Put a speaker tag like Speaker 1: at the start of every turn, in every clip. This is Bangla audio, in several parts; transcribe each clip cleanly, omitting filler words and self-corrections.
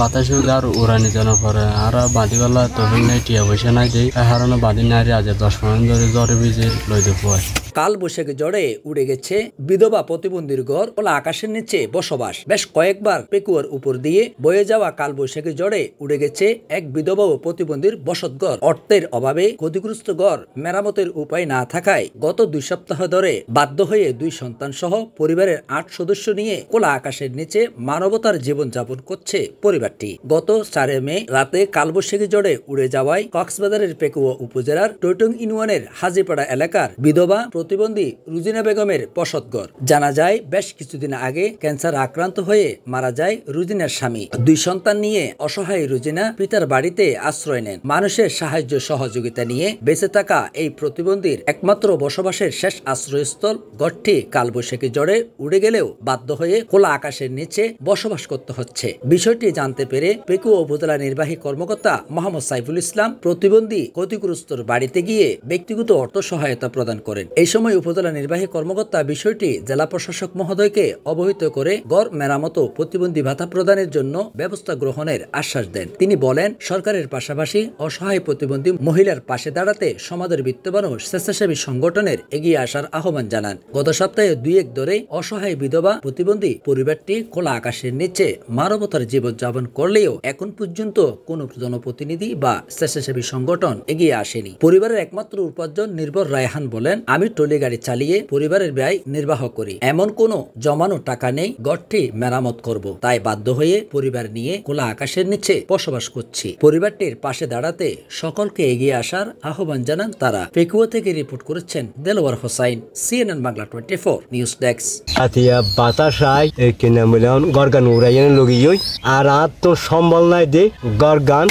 Speaker 1: বাতাসে আর উড়ানি যেন পরে আর বাঁধিবেলা তখন নাই টিয়া পয়সা নাই দেই হারানো বাঁধি নারী আজ 10 মিনিট ধরে জ্বরে ভিজে লইতে পায়।
Speaker 2: কাল বৈশাখী ঝড়ে উড়ে গেছে বিধবা প্রতিবন্ধীর ঘর খোলা আকাশের নিচে বসবাস। বেশ কয়েকবার পেকুয়ার উপর দিয়ে বয়ে যাওয়া কাল বৈশাখী ঝড়ে উড়ে গেছে এক বিধবা ও প্রতিবন্ধীর বসতঘর। অর্থের অভাবে ক্ষতিগ্রস্ত ঘর মেরামতের উপায় না থাকায় গত 2 সপ্তাহ ধরে বাধ্য হয়ে 2 সন্তান সহ পরিবারের 8 সদস্য নিয়ে খোলা আকাশের নিচে মানবতার জীবনযাপন করছে পরিবারটি। গত 4 মে রাতে কালবৈশাখী ঝড়ে উড়ে যাওয়ায় কক্সবাজারের পেকুয়া উপজেলার টৈটং ইউনিয়নের হাজিপাড়া এলাকার বিধবা প্রতিবন্ধী রুজিনা বেগমের বসতঘর। জানা যায় বেশ কিছুদিন আগে ক্যান্সার আক্রান্ত হয়ে মারা যায় রুজিনার স্বামী। 2 সন্তান নিয়ে অসহায় রুজিনা পিতার বাড়িতে আশ্রয় নেন। মানুষের সাহায্য সহযোগিতা নিয়ে বেঁচে থাকা এই প্রতিবন্ধীর একমাত্র বসবাসের শেষ আশ্রয়স্থল ঘরটি কালবৈশাখী ঝড়ে উড়ে গেলেও বাধ্য হয়ে খোলা আকাশের নিচে বসবাস করতে হচ্ছে। বিষয়টি জানতে পেরে পেকুয়া উপজেলা নির্বাহী কর্মকর্তা মোহাম্মদ সাইফুল ইসলাম প্রতিবন্ধী ক্ষতিগ্রস্তর বাড়িতে গিয়ে ব্যক্তিগত অর্থ সহায়তা প্রদান করেন। এই সময় উপজেলা নির্বাহী কর্মকর্তা বিষয়টি জেলা প্রশাসক মহোদয়কে অবহিত করে ঘর মেরামত ও প্রতিবন্ধী ভাতা প্রদানের জন্য ব্যবস্থা গ্রহণের আশ্বাস দেন। তিনি বলেন, সরকারের পাশাপাশি অসহায় প্রতিবন্ধী মহিলার পাশে দাঁড়াতে সমাজের বিত্তবান ও স্বেচ্ছাসেবী সংগঠনের এগিয়ে আসার আহ্বান জানান। গত সপ্তাহে 2-1 ধরে অসহায় বিধবা প্রতিবন্ধী পরিবারটি খোলা আকাশের নিচে মানবতার জীবনযাপন করলেও এখন পর্যন্ত কোনো জনপ্রতিনিধি বা স্বেচ্ছাসেবী সংগঠন এগিয়ে আসেনি। পরিবারের একমাত্র উপার্জন নির্ভর রায়হান বলেন, আমি ট্রলি গাড়ি চালিয়ে পরিবারের ব্যয় নির্বাহ করি। এমন কোনো জমানো টাকা নেই ঘরটি মেরামত করব, তাই বাধ্য হয়ে পরিবার নিয়ে খোলা আকাশের নিচে বসবাস করছি। পরিবারটির পাশে দাঁড়াতে সকলকে এগিয়ে আসার আহ্বান জানান তারা। পেকুয়া থেকে রিপোর্ট করেছেন Delwar Hossain, CNN Bangla 24 news desk.
Speaker 3: আতিয়া বাতাসাই কিনা মিলান গরগান উড়াইয়েন লগিয়ই আর তো সম্বল নাই দে গরগান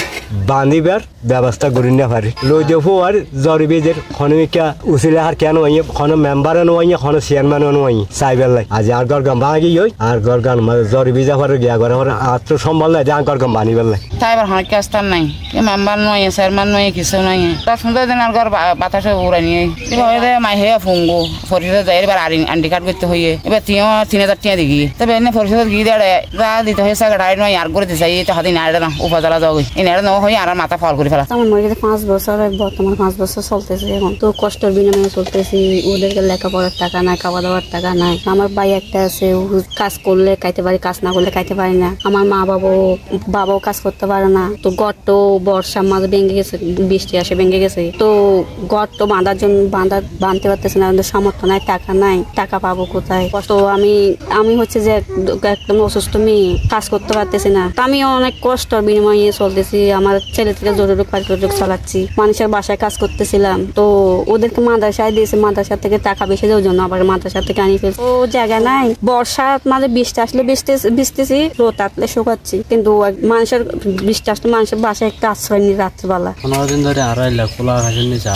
Speaker 3: বাঁধিবার ব্যবস্থা করি না পারে লই দেবো আর জরিবেদের খনিকা উচিলে আর কেন হইয়ে খন মেম্বার নয় খন চেয়ারম্যান নয় সাইবেল লাই আজ আর গরগান ভাঙি হই আর গরগান জরিবে যাবার গিয়া করে আর তো সম্বল নাই আর গরগান বাঁধিবার লাই
Speaker 4: সাইবার হাঁকে আসতাম নাই মেম্বার নয় চেয়ারম্যান নয় কিছু নয় তার সুন্দর দিন আর ঘর বাতাসে উড়াই নিয়ে মাই হয়ে ফুঙ্গো ফরিদে যাই এবার আন্টি কার্ড করতে হইয়ে এবার 3000 টাকা দিবি তবে এনে ফরিদে গিয়ে দেয় যা দিতে হয়েছে গাড়ি নয় আর করে দিতে চাই তো হাতে নাড়ে না উপজেলা যাও এই নাড়ে না হয়ে আর মাথা ফল করে ফেলা।
Speaker 5: আমার মনে 5 বছর বর্তমান 5 বছর চলতেছে। এখন তো কষ্টের বিনিময়ে চলতেছি। ওদেরকে লেখাপড়ার টাকা নাই, খাওয়া দাওয়ার টাকা নাই। আমার ভাই একটা আছে, কাজ করলে খাইতে পারি, কাজ না করলে খাইতে পারি না। আমার মা বাবাও কাজ করতে পারে না। তো গড়টো বর্ষার মাঝে ভেঙে গেছে, বৃষ্টি আসে ভেঙে গেছে। তো গড়টো বাঁধার জন্য বাঁধতে পারতেছে না, সামর্থ্য নাই, টাকা নাই, টাকা পাবো কোথায়? তো আমি হচ্ছে যে একদম অসুস্থ মেয়ে, কাজ করতে পারতেছি না। তো আমি অনেক কষ্টের বিনিময়ে চলতেছি। আমার ছেলে থেকে জরুরক পারিপার্শ্বিক চালাচ্ছি। মানুষের বাসায় কাজ করতেছিলাম, তো ওদেরকে মাদ্রাসায় দিয়েছে, মাদ্রাসা থেকে টাকা বেশি দেওয়ার জন্য আবার মাদ্রাসা থেকে আনি ফেলছে। ও জায়গা নাই। বর্ষার মাঝে বৃষ্টি আসলে ভিজতেছি, রোদ আসলে শুকাচ্ছি, কিন্তু মানুষের বৃষ্টি আসলে মানুষের বাসায় একটা আশ্রয় নিয়ে রাত্রিবেলা
Speaker 1: 15 দিন ধরে আড়াই লাখ খোলা আকাশের নিচে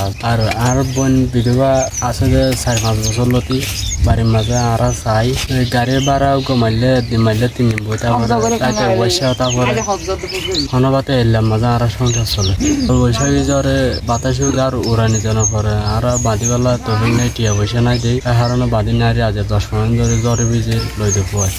Speaker 1: আর বোন বিধবা আছে যে 4-5 বছর লতি বাড়ির মাঝে আর চাই গাড়ি ভাড়া মারলে 3 দিন বইতে তাকে পয়সা তারপরে খনবাতে এলাম মাঝে আর সংসার চলে। বৈশাখী জ্বরে বাতাসে আর উড়ানি যেন পরে আর বাঁধিবেলা তখন নাই টিয়া পয়সা নাই দেই হারানো বাঁধি নারী আজ 10 মিনিট ধরে জ্বরে ভিজে লইতে পায়।